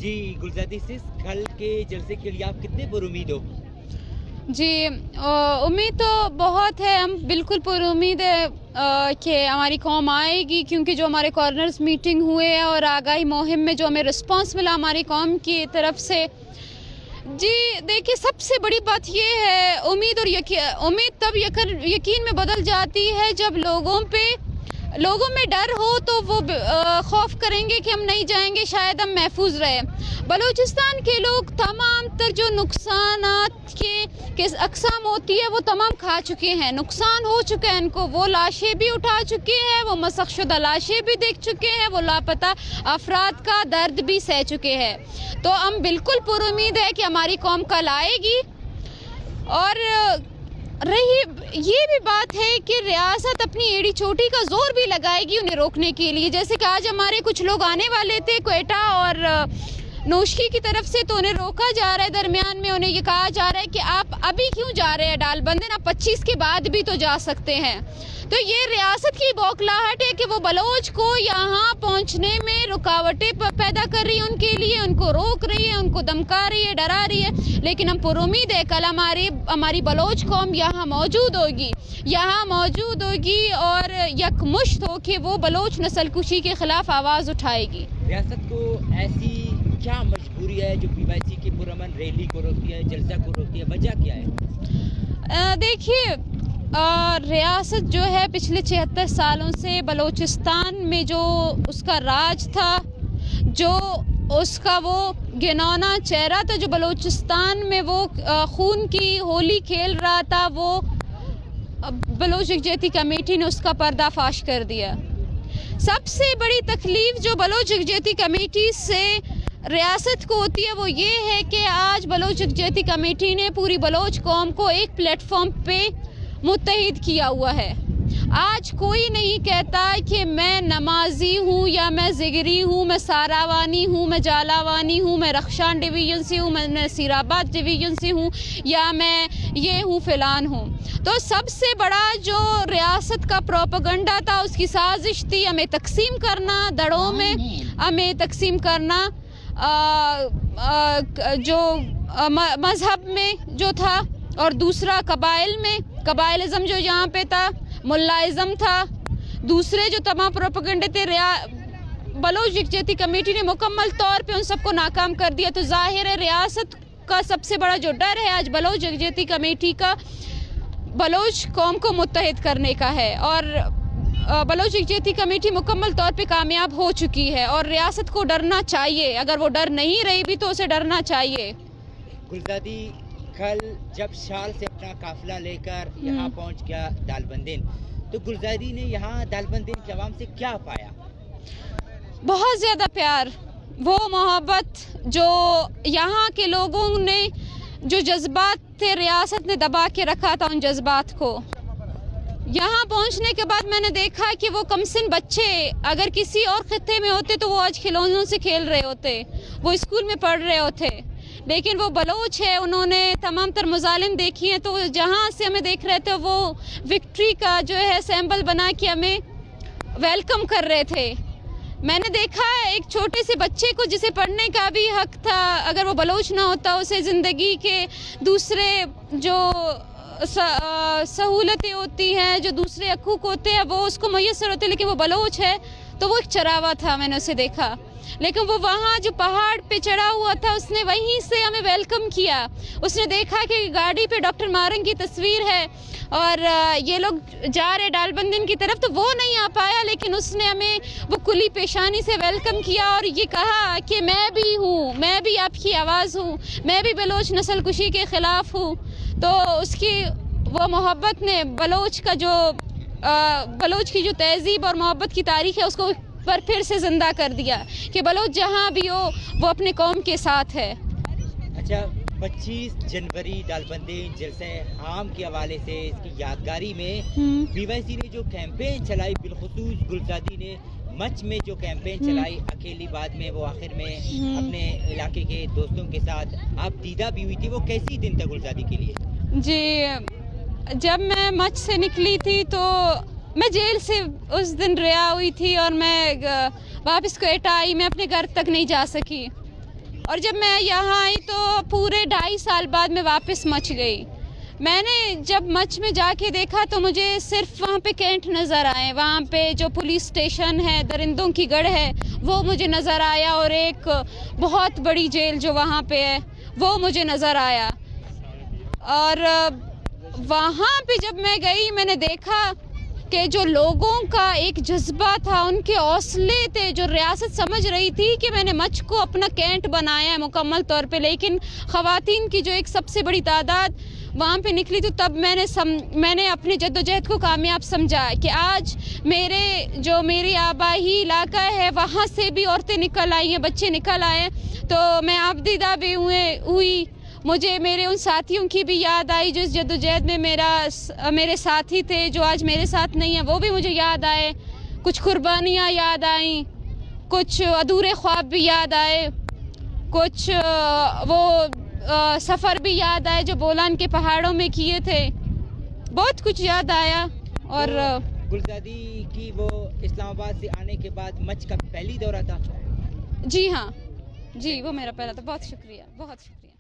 जी गुलजादी सिस, कल के जलसे के लिए आप कितने पुरुमीद हो? जी उम्मीद तो बहुत है, हम बिल्कुल पुरुमीद है कि हमारी कौम आएगी, क्योंकि जो हमारे कॉर्नर्स मीटिंग हुए हैं और आगाही मुहिम में जो हमें रिस्पांस मिला हमारी कौम की तरफ से, जी देखिए सबसे बड़ी बात ये है, उम्मीद तब यकीन में बदल जाती है जब लोगों में डर हो तो वो खौफ करेंगे कि हम नहीं जाएंगे, शायद हम महफूज रहे। बलूचिस्तान के लोग तमाम तर जो नुकसानात के अक़साम होती है वो तमाम खा चुके हैं, नुकसान हो चुका है इनको, वो लाशें भी उठा चुके हैं, वो मसख़शुदा लाशें भी देख चुके हैं, वो लापता अफराद का दर्द भी सह चुके हैं। तो हम बिल्कुल पुरुमीद है कि हमारी कौम कल आएगी। और रही ये भी बात है कि रियासत अपनी एड़ी चोटी का जोर भी लगाएगी उन्हें रोकने के लिए। जैसे कि आज हमारे कुछ लोग आने वाले थे क्वेटा और नोशकी की तरफ से, तो उन्हें रोका जा रहा है, दरमियान में उन्हें ये कहा जा रहा है कि आप अभी क्यों जा रहे हैं डालबंदन, आप 25 के बाद भी तो जा सकते हैं। तो ये रियासत की बौखलाहट है कि वो बलोच को यहाँ पहुँचने में रुकावटें पैदा कर रही है उनके लिए, उनको रोक रही है, उनको धमका रही है, डरा रही है। लेकिन हम पुरुमीद है कल हमारी बलोच कौम यहाँ मौजूद होगी और यकमुश्त हो कि वो बलोच नस्लकुशी के खिलाफ आवाज़ उठाएगी। रियासत को ऐसी क्या मजबूरी है जो PYC की पुरअमन रैली को रोकती है, जलसा को रोकती है, वजह क्या है? देखिए रियासत जो है पिछले 76 सालों से बलूचिस्तान में जो उसका राज था, जो उसका वो गिनौना चेहरा था, जो बलूचिस्तान में वो खून की होली खेल रहा था, वो बलोच यकजहती कमेटी ने उसका पर्दाफाश कर दिया। सबसे बड़ी तकलीफ जो बलोच यकजहती कमेटी से रियासत को होती है वो ये है कि आज बलोच यकजहती कमेटी ने पूरी बलोच कौम को एक प्लेटफॉर्म पे मुत्तहिद किया हुआ है। आज कोई नहीं कहता कि मैं नमाजी हूँ या मैं ज़िगरी हूँ, मैं सारावानी हूँ, मैं जालावानी हूँ, मैं रख्शान डिवीज़न से हूँ, मैं नसीराबाद डिवीज़न से हूँ, या मैं ये हूँ फ़लान हूँ। तो सबसे बड़ा जो रियासत का प्रोपेगेंडा था, उसकी साजिश थी हमें तकसीम करना, दड़ों में हमें तकसीम करना, जो मज़हब में जो था, और दूसरा कबाइलिज़म जो यहाँ पे था, मुल्लाइज़म था, दूसरे जो तमाम प्रोपेगेंडे थे। बलोच यकजहती कमेटी ने मुकम्मल तौर पे उन सबको नाकाम कर दिया। तो ज़ाहिर है रियासत का सबसे बड़ा जो डर है आज बलोच यकजहती कमेटी का बलोच कौम को मुत्तहिद करने का है, और बलोच यकजहती कमेटी मुकम्मल तौर पे कामयाब हो चुकी है और रियासत को डरना चाहिए। अगर वो डर नहीं रही भी तो उसे डरना चाहिए। गुलजादी, कल जब शाल से अपना काफिला लेकर यहाँ पहुँच गया डालबंदन, तो गुलजादी ने यहाँ डालबंदन के अवाम से क्या पाया? बहुत ज़्यादा प्यार, वो मोहब्बत जो यहाँ के लोगों ने, जो जज्बात थे रियासत ने दबा के रखा था, उन जज्बात को यहाँ पहुँचने के बाद मैंने देखा कि वो कमसिन बच्चे अगर किसी और खित्ते में होते तो वो आज खिलौनों से खेल रहे होते, वो स्कूल में पढ़ रहे होते, लेकिन वो बलोच है, उन्होंने तमाम तर मुजालिम देखी हैं, तो जहाँ से हमें देख रहे थे वो विक्ट्री का जो है सिंबल बना के हमें वेलकम कर रहे थे। मैंने देखा एक छोटे से बच्चे को जिसे पढ़ने का भी हक था, अगर वो बलोच ना होता उसे ज़िंदगी के दूसरे जो सहूलतें होती हैं, जो दूसरे हकूक़ होते हैं, वो उसको मैसर होते, लेकिन वो बलोच है तो वो एक चरावा था, मैंने उसे देखा। लेकिन वो वहाँ जो पहाड़ पे चढ़ा हुआ था, उसने वहीं से हमें वेलकम किया। उसने देखा कि गाड़ी पे डॉक्टर मारंग की तस्वीर है और ये लोग जा रहे डालबंदन की तरफ, तो वो नहीं आ पाया, लेकिन उसने हमें वो कुली पेशानी से वेलकम किया और ये कहा कि मैं भी हूँ, मैं भी आपकी आवाज़ हूँ, मैं भी बलोच नस्लकुशी के ख़िलाफ़ हूँ। तो उसकी वो मोहब्बत ने बलोच की जो तहज़ीब और मोहब्बत की तारीख़ है उसको पर फिर से ज़िंदा कर दिया कि बलोच जहाँ भी हो वो अपने कौम के साथ है। अच्छा, 25 जनवरी डालबंदन जलसे आम के हवाले से इसकी यादगारी में PYC ने जो कैंपेन चलाई, बिलखुसूस गुलजादी ने मच में जो कैंपेन चलाई अकेली, बाद में वो आखिर में अपने इलाके के दोस्तों के साथ आप दीदा भी हुई थी, वो कैसी दिन था गुलजादी के लिए? जी, जब मैं मच से निकली थी तो मैं जेल से उस दिन रिहा हुई थी और मैं वापस क्वेटा आई, मैं अपने घर तक नहीं जा सकी। اور جب میں یہاں آئی تو پورے 2.5 سال بعد میں واپس مچھ گئی. میں نے جب مچھ میں جا کے دیکھا تو مجھے صرف وہاں پہ کینٹ نظر آئے, وہاں پہ جو پولیس اسٹیشن ہے, درندوں کی گڑھ ہے, وہ مجھے نظر آیا, اور ایک بہت بڑی جیل جو وہاں پہ ہے وہ مجھے نظر آیا. اور وہاں پہ جب میں گئی میں نے دیکھا کہ جو لوگوں کا ایک جذبہ تھا, ان کے حوصلے تھے, جو ریاست سمجھ رہی تھی کہ میں نے مچھ کو اپنا کینٹ بنایا ہے مکمل طور پہ, لیکن خواتین کی جو ایک سب سے بڑی تعداد وہاں پہ نکلی, تو تب میں نے اپنی جدوجہد کو کامیاب سمجھا کہ آج میری آبائی علاقہ ہے وہاں سے بھی عورتیں نکل آئی ہیں, بچے نکل آئے ہیں. تو میں آبدیدہ بھی ہوئی. مجھے میرے ان ساتھیوں کی بھی یاد آئی جو اس جدوجہد میں میرے ساتھی تھے, جو آج میرے ساتھ نہیں ہیں, وہ بھی مجھے یاد آئے. کچھ قربانیاں یاد آئیں, کچھ ادھورے خواب بھی یاد آئے, کچھ وہ سفر بھی یاد آئے جو بولان کے پہاڑوں میں کیے تھے. بہت کچھ یاد آیا. اور گلزادی کی وہ اسلام آباد سے آنے کے بعد مچھ کا پہلی دورہ تھا؟ جی ہاں, جی وہ میرا پہلا تھا. بہت شکریہ, بہت شکریہ.